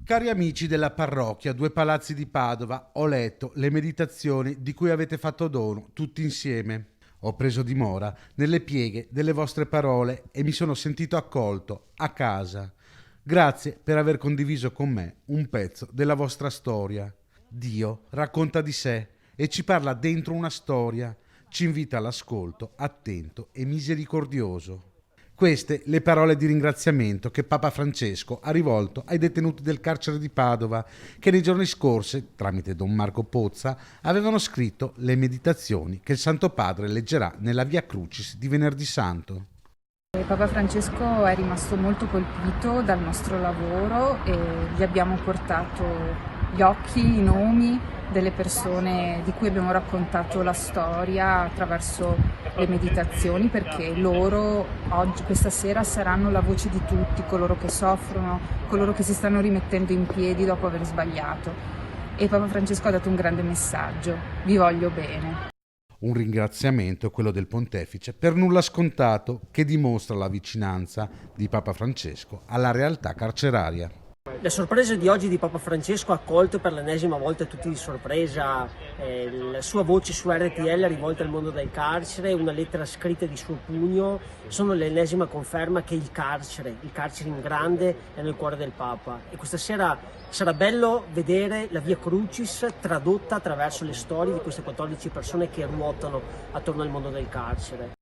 Cari amici della parrocchia Due Palazzi di Padova, ho letto le meditazioni di cui avete fatto dono tutti insieme. Ho preso dimora nelle pieghe delle vostre parole e mi sono sentito accolto a casa. Grazie per aver condiviso con me un pezzo della vostra storia. Dio racconta di sé e ci parla dentro una storia, ci invita all'ascolto attento e misericordioso. Queste le parole di ringraziamento che Papa Francesco ha rivolto ai detenuti del carcere di Padova che nei giorni scorsi, tramite Don Marco Pozza, avevano scritto le meditazioni che il Santo Padre leggerà nella Via Crucis di Venerdì Santo. Papa Francesco è rimasto molto colpito dal nostro lavoro e gli abbiamo portato gli occhi, i nomi delle persone di cui abbiamo raccontato la storia attraverso le meditazioni, perché loro oggi, questa sera, saranno la voce di tutti, coloro che soffrono, coloro che si stanno rimettendo in piedi dopo aver sbagliato. E Papa Francesco ha dato un grande messaggio: vi voglio bene. Un ringraziamento, quello del Pontefice, per nulla scontato, che dimostra la vicinanza di Papa Francesco alla realtà carceraria. Le sorprese di oggi di Papa Francesco ha accolto per l'ennesima volta tutti di sorpresa, la sua voce su RTL rivolta al mondo del carcere, una lettera scritta di suo pugno, sono l'ennesima conferma che il carcere in grande è nel cuore del Papa. E questa sera sarà bello vedere la Via Crucis tradotta attraverso le storie di queste 14 persone che ruotano attorno al mondo del carcere.